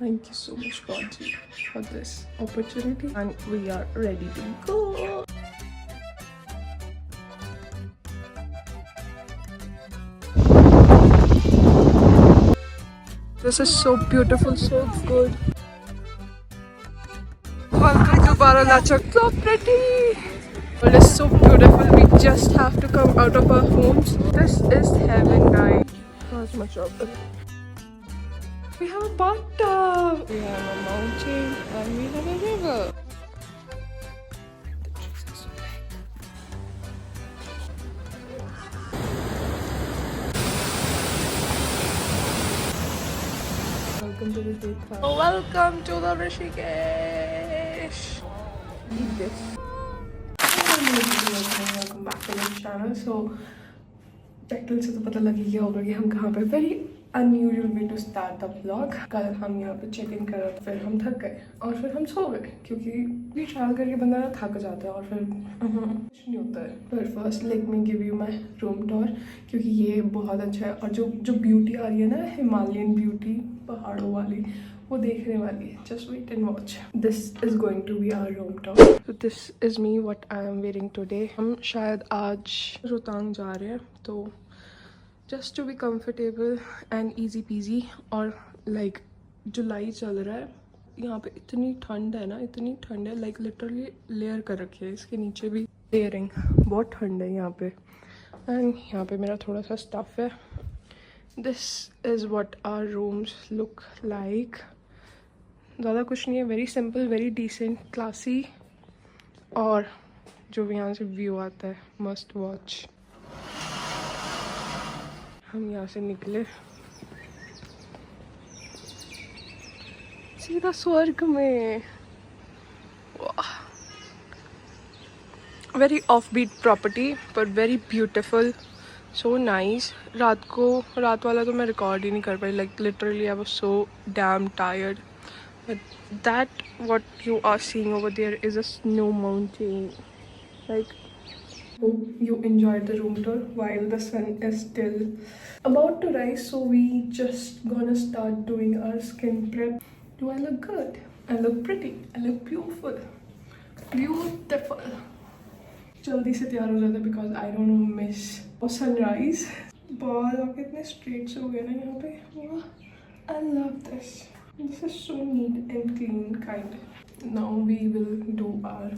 Thank you so much, Godji, for this opportunity, and we are ready to go. This is so beautiful, so good. Welcome to Baralachak. So pretty. It is so beautiful. We just have to come out of our homes. This is heaven, guys. Not much of it. We have a bathtub. We have a mountain, and we have a river. Welcome to the Tirtha. Welcome to the Rishikesh. Eat this. Welcome back to the channel. So, title से तो पता लग ही गया होगा कि हम कहाँ पे very unusual way to start the vlog. कल हम यहाँ पे चेक इन कर रहे थे, फिर हम थक गए और फिर हम सो गए क्योंकि ये ट्रैवल करके बंदा ना थक जाता है और फिर कुछ नहीं होता है। फिर first let me give you my room tour क्योंकि ये बहुत अच्छा है और जो ब्यूटी आ रही है ना, हिमालयन ब्यूटी पहाड़ों वाली, वो देखने वाली है। Just wait and watch. This is going to be our room tour. So this is me what I am wearing today. हम शायद आज रोहतांग जा रहे हैं, तो just to be comfortable and easy peasy. और लाइक जुलाई चल रहा है, यहाँ पे इतनी ठंड है ना, इतनी ठंड है, लाइक लिटरली लेयर कर रखी है। इसके नीचे भी लेयरिंग, बहुत ठंड है यहाँ पे। एंड यहाँ पे मेरा थोड़ा सा स्टफ है। This is what our rooms look like. ज़्यादा कुछ नहीं है, very simple, very decent, classy. और जो भी यहाँ से व्यू आता है, मस्ट वॉच। हम यहाँ से निकले सीधा स्वर्ग में। वेरी ऑफ बीट प्रॉपर्टी पर वेरी ब्यूटिफुल, सो नाइस। रात वाला तो मैं रिकॉर्ड ही नहीं कर पाई, like literally I was so damn tired. But that what you are seeing over there is a snow mountain. Like hope you enjoyed the room tour while the sun is still about to rise. So we just gonna start doing our skin prep. Do I look good? I look pretty. I look beautiful. Beautiful. जल्दी से तैयार हो जाते because I don't miss sunrise. बाल आपके इतने straight से हो गए ना यहाँ पे। I love this. This is so neat and clean kind. Now we will do our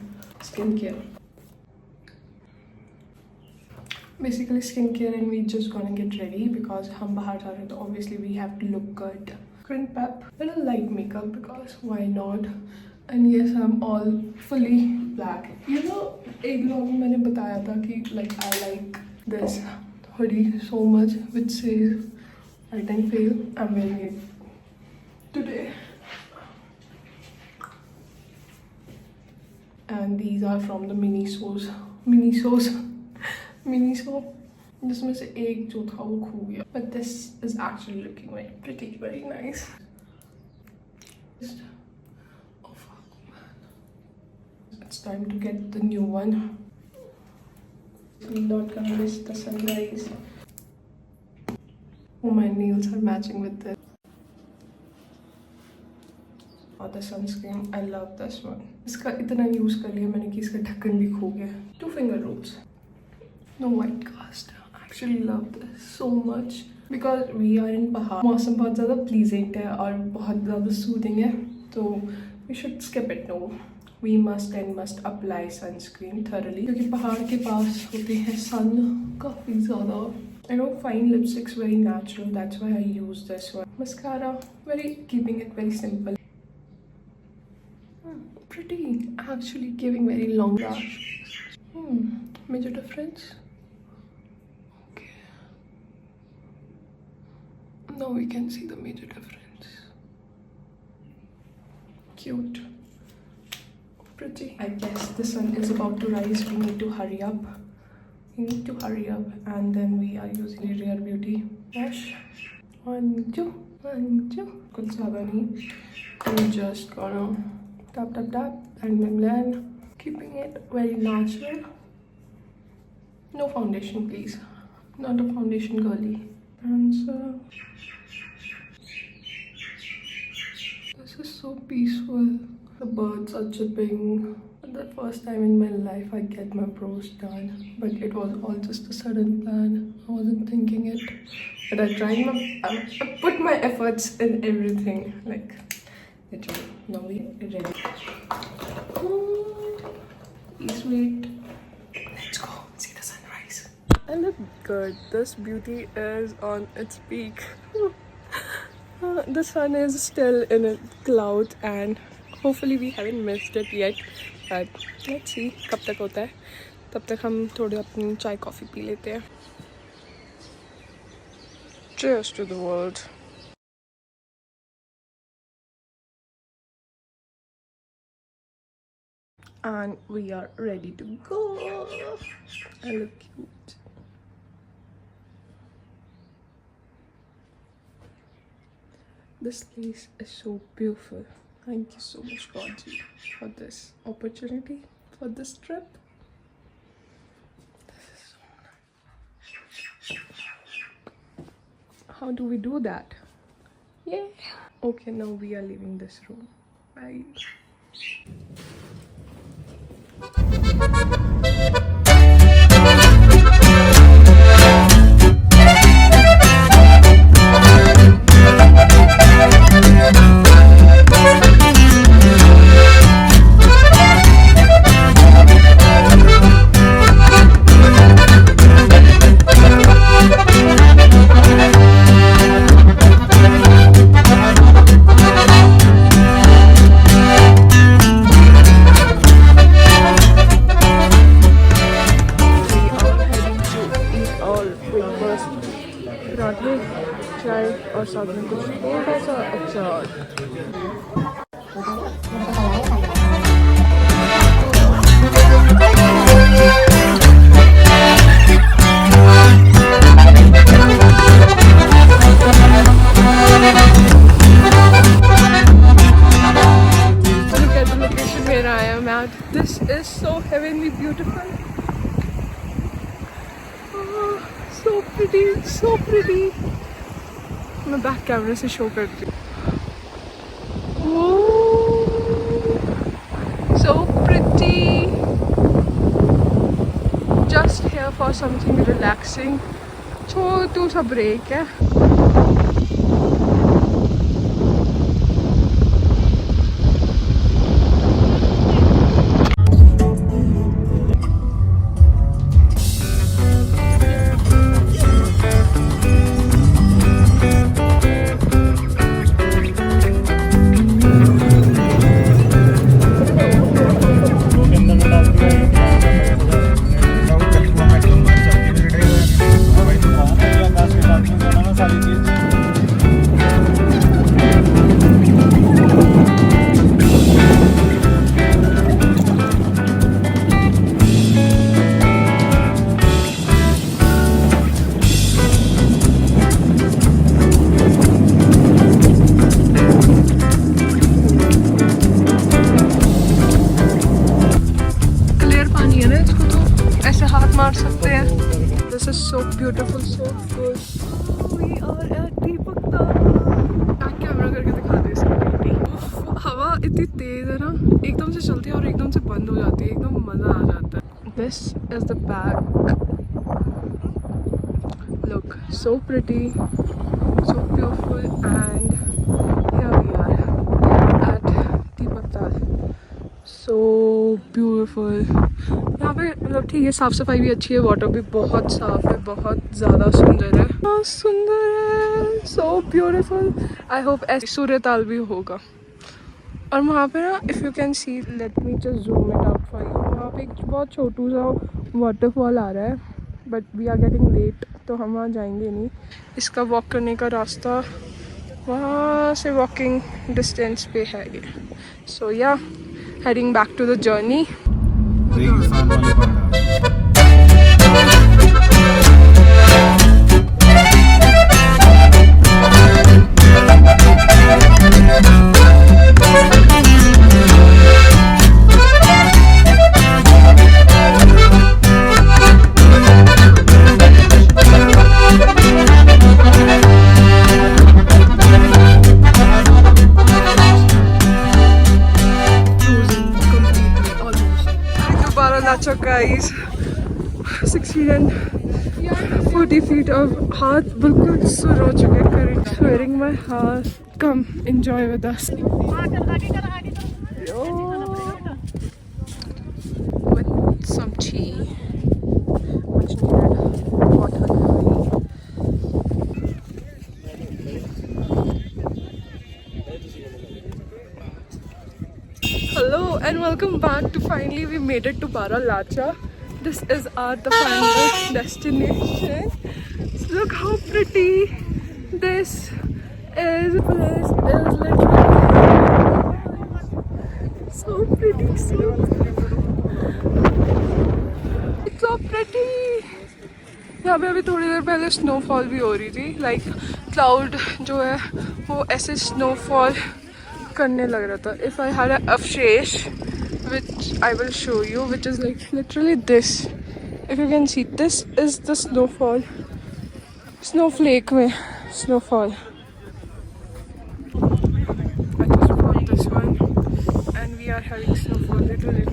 skin care. Basically skincare and we just gonna get ready because हम बाहर जा रहे हैं, तो obviously we have to look good. Skin prep, little light makeup because why not? And yes, I'm all fully black. You know, एक vlog में मैंने बताया था कि like I like this hoodie so much which says "Light and Pale." I'm wearing it today. And these are from the Miniso, जिसमें से एक जो था वो खो गया। But this is actually looking very pretty, very nice. Oh fuck, man. It's time to get the new one. We're not gonna miss the sunrise. Oh, my nails are matching with this. और the sunscreen, I love this one. इसका इतना use कर लिया मैंने कि इसका ढक्कन भी खो गया। 2 finger rules. No white cast. I actually love this so much because we are in पहाड़। मौसम बहुत ज़्यादा प्लीजेंट है और बहुत ज़्यादा सूदिंग है, तो we should skip it. No, we must apply sunscreen thoroughly क्योंकि पहाड़ के पास होते हैं सन काफ़ी ज़्यादा। I don't find lipsticks very natural. That's why I use this one. Mascara, keeping it very simple. Pretty, actually giving very long lash. Major difference. Now we can see the major difference. Cute. Pretty. I guess the sun is about to rise. We need to hurry up. And then we are using Rare Beauty brush. 1, 2. Kuch zyada nahi. I'm just gonna tap and then blend. Keeping it very natural. No foundation, please. Not a foundation girly. Bronzer. so peaceful. The birds are chirping. The first time in my life I get my brows done, but it was all just a sudden plan. I wasn't thinking it, but I put my efforts in everything. Like, literally. Now we ready. Please wait. Let's go see the sunrise. I look good. This beauty is on its peak. The sun is still in a cloud and hopefully we haven't missed it yet, but let's see कब तक होता है. तब तक हम थोड़े अपनी चाय कॉफ़ी पी लेते हैं. Cheers to the world. And we are ready to go. I look cute. This place is so beautiful. Thank you so much, Godji, for this opportunity, for this trip. This is so nice. How do we do that? Yeah. Okay, now we are leaving this room. Bye. चाय और साथ में कुछ थोड़ा सा अचार. Look at the location where I am at. This is so heavenly beautiful. Oh, so pretty, so pretty. मैं back कैमरे से शो करती हूँ. So pretty. Just here for something relaxing. छोटू सा ब्रेक है. मार सकते हैं. This is so beautiful, so good. We are at Deepaktal. Back camera करके दिखा दे इसकी. हवा इतनी तेज है ना, एकदम से चलती है और एकदम से बंद हो जाती है. एकदम मज़ा आ जाता है. This is the back. Look, so pretty, so beautiful, and here we are at Deepaktal. So beautiful. यहाँ पे मतलब ठीक है, साफ़ सफाई भी अच्छी है, वाटर भी बहुत साफ़ है, बहुत ज़्यादा सुंदर है. हाँ सुंदर है. So beautiful. आई होप ऐसे सूर्यताल भी होगा. और वहाँ पे ना, if you can see, let me just zoom it out for you. वहाँ पे एक बहुत छोटू सा वाटरफॉल आ रहा है, but we are getting late, तो हम वहाँ जाएंगे नहीं. इसका वॉक करने का रास्ता वहाँ से वॉकिंग डिस्टेंस पे है ये. सो या, heading back to the journey. guys. 640 feet of हाथ बिल्कुल सुर हो चुके हैं current swearing my heart. Come enjoy with us. With some tea. Much needed water. Hello and welcome back to finally we made it to Baralacha. This is our the final destination. So look how pretty this is. Place is literally so pretty, it's so pretty. यहाँ पे अभी थोड़ी देर पहले snowfall भी हो रही थी. Like cloud जो है वो ऐसे स्नोफॉल करने लग रहा था. If I had a avshesh, which I will show you, which is like literally this. If you can see, this is the snowfall. Snowflake में snowfall. I just bought this one, and we are having snowfall literally.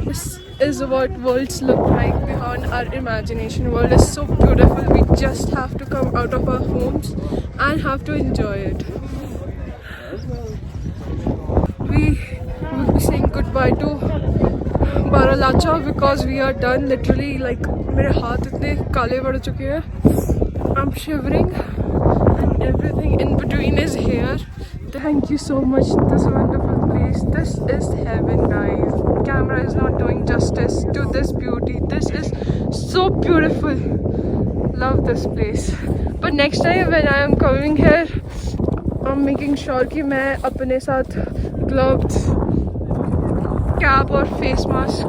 This is what worlds look like beyond our imagination. World is so beautiful. We just have to come out of our homes and have to enjoy it. We will be saying goodbye to Baralacha because we are done. Literally, like मेरे हाथ इतने काले पड़ चुके हैं. I'm shivering and everything in between is here. Thank you so much. This wonderful place. This is heaven, guys. Camera is not doing justice to this beauty. This is so beautiful. Love this place. But next time when I am coming here, I'm making sure कि मैं अपने साथ gloves, cap और face mask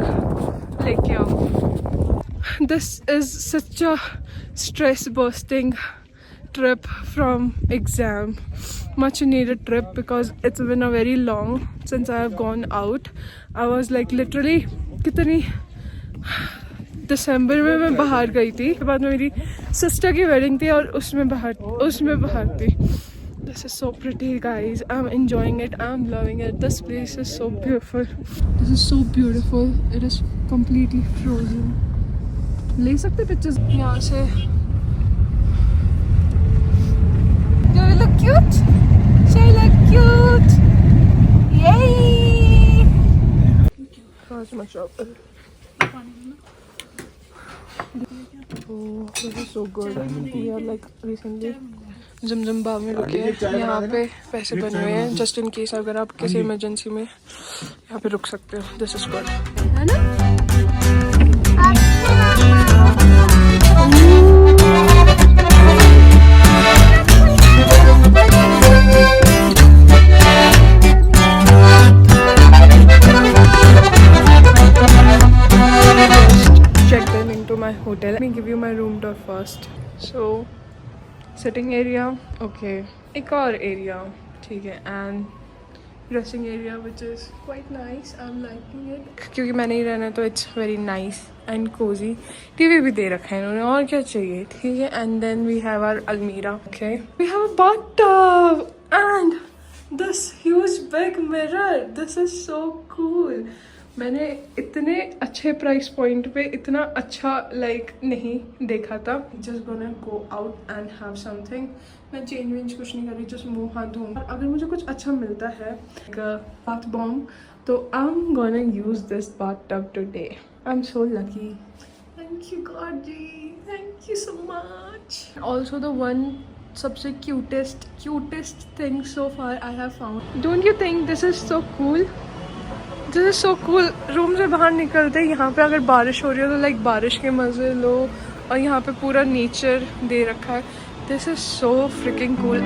लेके आऊँ. This is such a stress busting trip from exam. Much needed trip because it's been a very long since I have gone out. I was like literally कितनी दिसंबर में मैं बाहर गई थी. उसके बाद मेरी सिस्टर की वेडिंग थी और उसमें बाहर थी. This is so pretty, guys. I'm enjoying it. I'm loving it. This place is so beautiful. This is so beautiful. It is completely frozen. ले सकते pictures यहाँ से. Do we look cute? Shall I look cute? Yay! How's my shop? Oh, this is so good. We are like recently जमजम बाग में रुके हैं. यहाँ पे पैसे बने हुए हैं जस्ट इन केस अगर आप किसी इमरजेंसी में यहाँ पे रुक सकते हो. दिस इज गुड, है ना? Checked in into my hotel. Let me give you my room tour first. So sitting area, okay. एक और एरिया, ठीक है. And dressing area which is quite nice. I am liking it क्योंकि मैंने ही रहना है तो it's very nice and cosy. TV भी दे रखा है इन्होंने, और क्या चाहिए, ठीक है. And then we have our almirah. Okay, we have a bathtub and this huge big mirror. This is so cool. मैंने इतने अच्छे प्राइस पॉइंट पे इतना अच्छा लाइक नहीं देखा था. Just gonna go out and have something. मैं चेंज वेंज कुछ नहीं कर रही, जस्ट मुंह हाथ धोऊंगा. अगर मुझे कुछ अच्छा मिलता है बाथ बॉम्ब तो I am gonna use this bath tub today. I am so lucky. Thank you God ji, thank you so much. Also the one सबसे cutest thing so far I have found. Don't you think this is so cool? This is so cool. Room से बाहर निकलते यहाँ पे अगर बारिश हो रही हो तो लाइक बारिश के मज़े लो. और यहाँ पे पूरा नेचर दे रखा है. This is so fricking cool.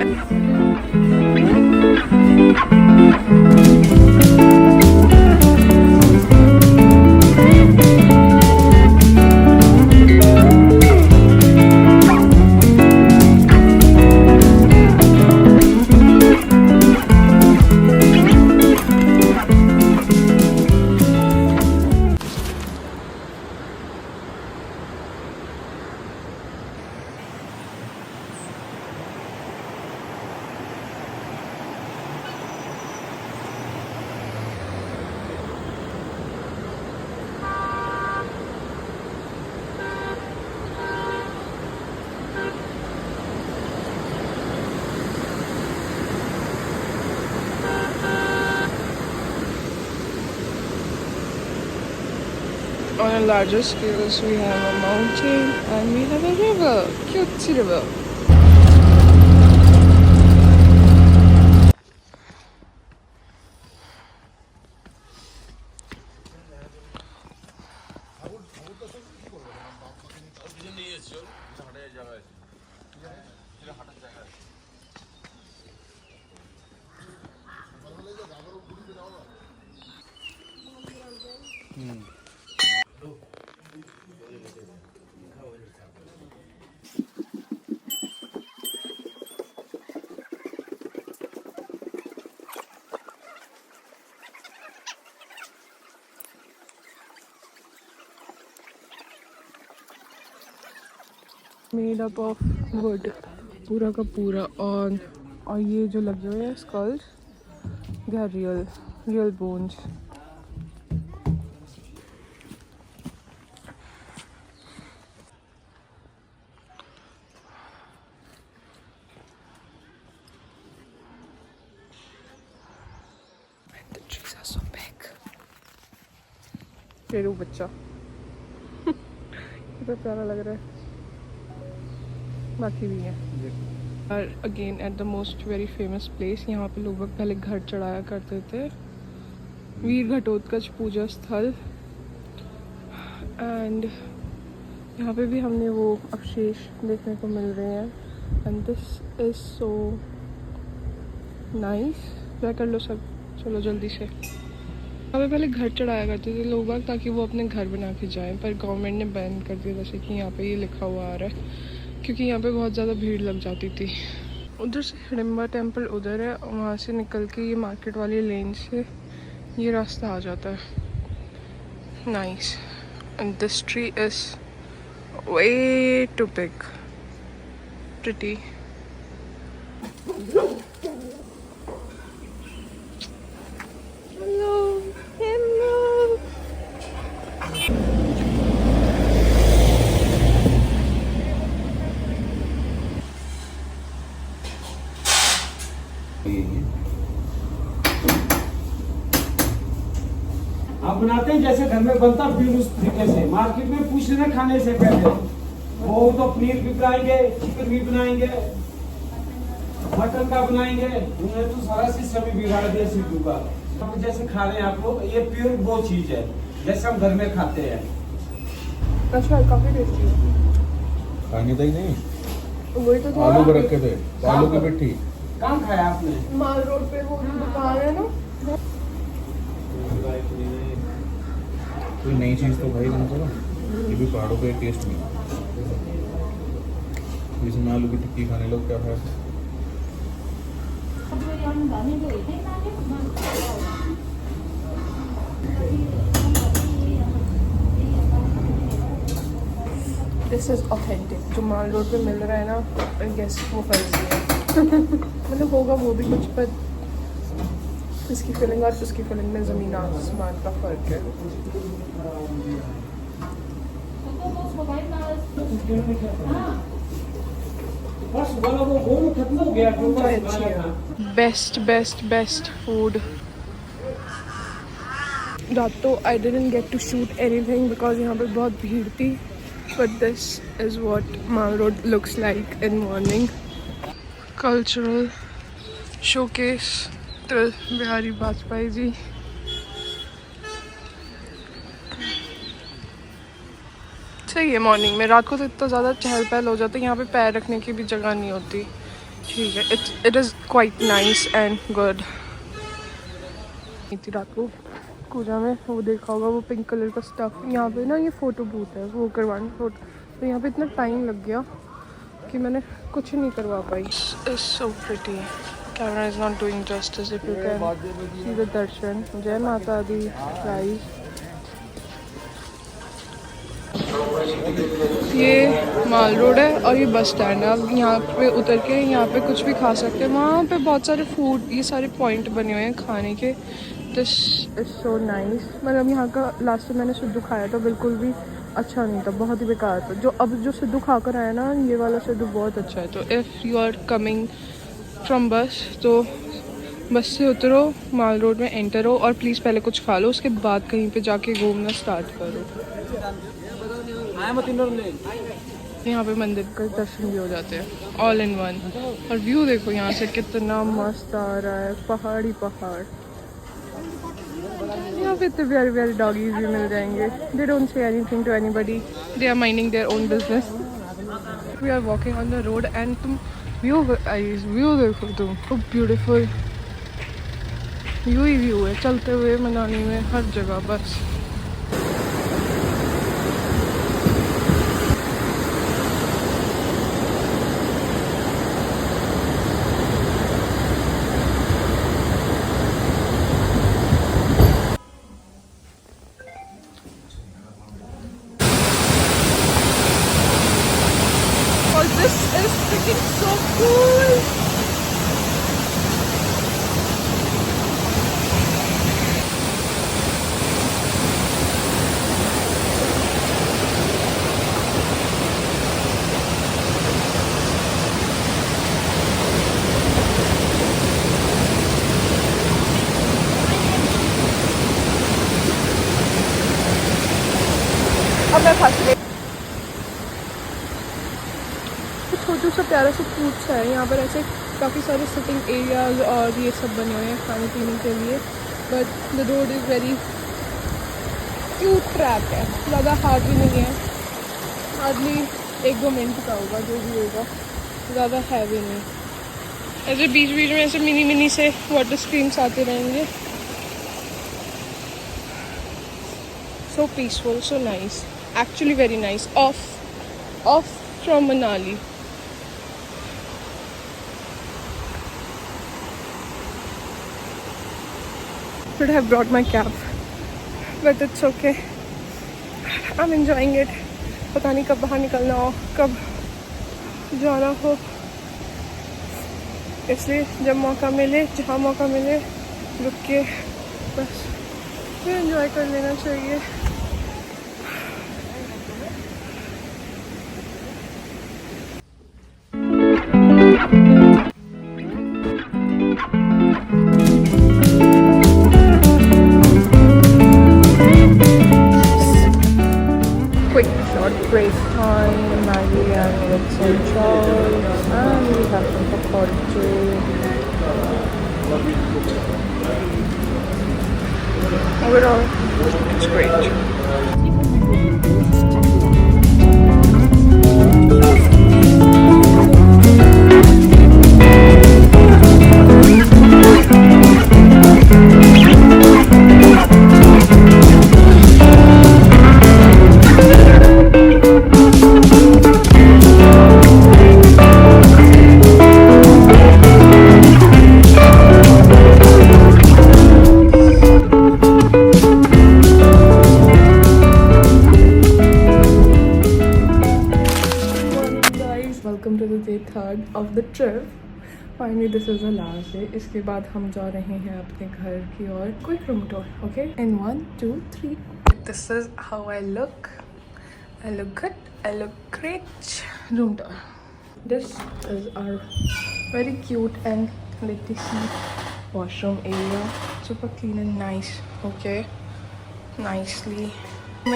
our larger scales, we have a mountain and we have a river. Cute river. Made up of wood, पूरा का पूरा और ये जो लगे हुए हैं skulls, they are real bones. And the trees are so big. Sheru बच्चा कितना प्यारा लग रहा है. बाकी भी है. और again at the most very famous place, यहाँ पे लोग पहले घर चढ़ाया करते थे. वीर घटोत्कच पूजा स्थल. एंड यहाँ पे भी हमने वो अवशेष देखने को मिल रहे हैं. And this is so nice. क्या कर लो सब, चलो जल्दी से. यहाँ पे पहले घर चढ़ाया करते थे लोग बाग ताकि वो अपने घर बना के जाएं, पर गवर्नमेंट ने बैन कर दिया. जैसे कि यहाँ पे ये लिखा हुआ आ रहा है क्योंकि यहाँ पे बहुत ज़्यादा भीड़ लग जाती थी. उधर से हिडिंबा टेम्पल उधर है, वहाँ से निकल के ये मार्केट वाली लेन से ये रास्ता आ जाता है. Nice. And this tree is way too big. Pretty. Hello hello. आप बनाते हैं जैसे घर में बनता फिर उस तरीके से. मार्केट में पूछ लेना खाने से पहले. वो तो पनीर भी बनाएंगे, चिकन भी बनाएंगे, मटन का बनाएंगे. उन्होंने तो सारा सिस्टम ही बिगाड़ दिया सिद्धू का. अब जैसे खा रहे हैं आप लोग, ये प्योर वो चीज है जैसे हम घर में खाते हैं. अच्छा, काफी टेस्टी है. खाने तक नहीं, वही तो आलू को रखे थे, आलू की पिट्ठी. कहाँ खाया आपने? माल रोड पे वो दुकान है ना. कोई नई चीज़ तो भाई तुमको ना, ये भी पहाड़ों पे टेस्ट नहीं. इसमें आलू की टिक्की खाने लोग क्या खाए. This is authentic. जो माल रोड पे मिल रहा है ना, आई गेस वो फर्जी है. मतलब होगा वो भी कुछ, पर इसकी फीलिंग और उसकी फीलिंग में ज़मीन आसमान का फ़र्क है. Best food. रात तो I didn't get to shoot anything because यहाँ पे बहुत भीड़ थी. But this is what Mall Road looks like in morning. Cultural showcase Atal Bihari Vajpayee ji. सही है मॉर्निंग में. रात को तो इतना ज़्यादा चहल पहल हो जाता है, यहाँ पे पैर रखने की भी जगह नहीं होती. ठीक है, it is quite nice and good. थी रात को पूजा में, वो देखा होगा वो पिंक कलर का स्टफ. यहाँ पे ना ये फ़ोटो बूथ है, वो करवाने फोटो. तो यहाँ पे इतना टाइम लग गया कि मैंने कुछ नहीं करवा पाई. It's so pretty. Camera is not doing justice. If you can see the darshan. Jai Mata Di guys. ये माल रोड है और ये बस स्टैंड है. अब यहाँ पे उतर के यहाँ पे कुछ भी खा सकते हैं. वहाँ पे बहुत सारे फूड, ये सारे पॉइंट बने हुए हैं खाने के. This is so nice. मतलब यहाँ का लास्ट टाइम मैंने सिद्धू खाया था, बिल्कुल भी अच्छा नहीं था, बहुत ही बेकार था. जो सिद्धू खा कर आया ना, ये वाला सिद्धू बहुत अच्छा है. तो if you are coming from bus, तो बस से उतरो, माल रोड में एंटर हो और प्लीज़ पहले कुछ खा लो, उसके बाद कहीं पे जाके घूमना स्टार्ट करो. यहाँ पे मंदिर का दर्शन भी हो जाते हैं ऑल इन वन। और व्यू देखो यहाँ से कितना मस्त आ रहा है, पहाड़ी पहाड़। यहाँ पे इतने प्यारे प्यारे डॉगीज भी मिल जाएंगे। They don't say anything to anybody, they are minding their own business. We are walking on the road and तुम व्यू देखो तुम, खूब ब्यूटीफुल व्यू ही व्यू है चलते हुए मनाली में हर जगह बस। This is freaking so cool! अब मैं फंस गई। छोटू सा प्यारा सा क्यूट सा है। यहाँ पर ऐसे काफ़ी सारे सिटिंग एरियाज और ये सब बने हुए हैं खाने पीने के लिए। But the road is very cute track है, ज़्यादा हार्ड भी नहीं है, हार्डली 1-2 मिनट का होगा जो भी होगा, ज़्यादा हैवी नहीं। ऐसे बीच बीच में ऐसे मिनी से वाटर स्ट्रीम्स आते रहेंगे। सो peaceful, so nice, actually very nice. Of from Manali. Should have brought my cab, but it's okay. I'm enjoying it. पता नहीं कब बाहर निकलना हो, कब जाना हो, इसलिए जब मौका मिले, जहाँ मौका मिले रुक के बस फिर एंजॉय कर लेना चाहिए। Break time, Maggie and with some Charles, and we have some popcorn too. Overall, it's great. Welcome to the day 3rd of the trip. Finally, this is the last day. इसके बाद हम जा रहे हैं अपने घर की ओर। Quick room tour, okay? In 1, 2, 3. This is how I look. I look good. I look great. Room tour. This is our very cute and little washroom area. Super clean and nice. Okay, nicely.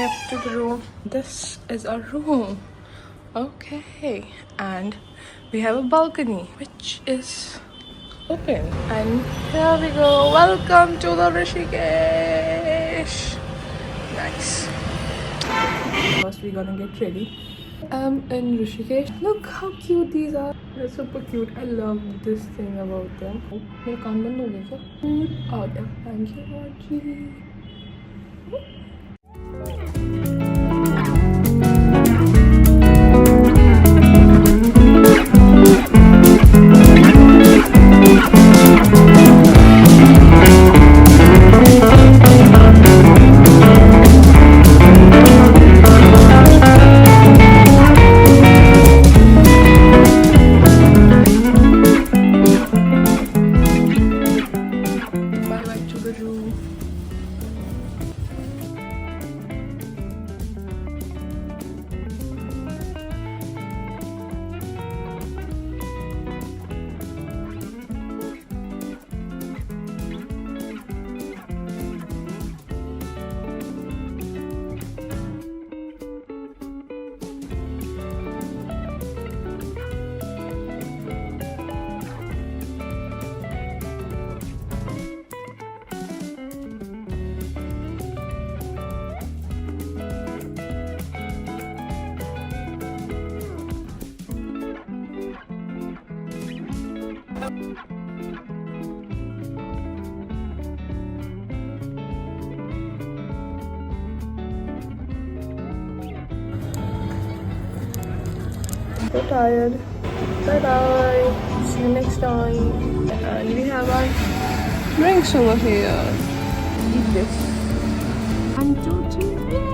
Up to the room. This is our room. Okay, and we have a balcony which is open, and here we go. Welcome to the Rishikesh. Nice. First we're gonna get ready. In Rishikesh. Look how cute these are. They're super cute. I love this thing about them. मेरा कान बंद हो गया क्या? आ गया. Thank you, Archie. So tired. Bye bye. See you next time. And we have our drinks over here. Eat this. 1, 2, 3.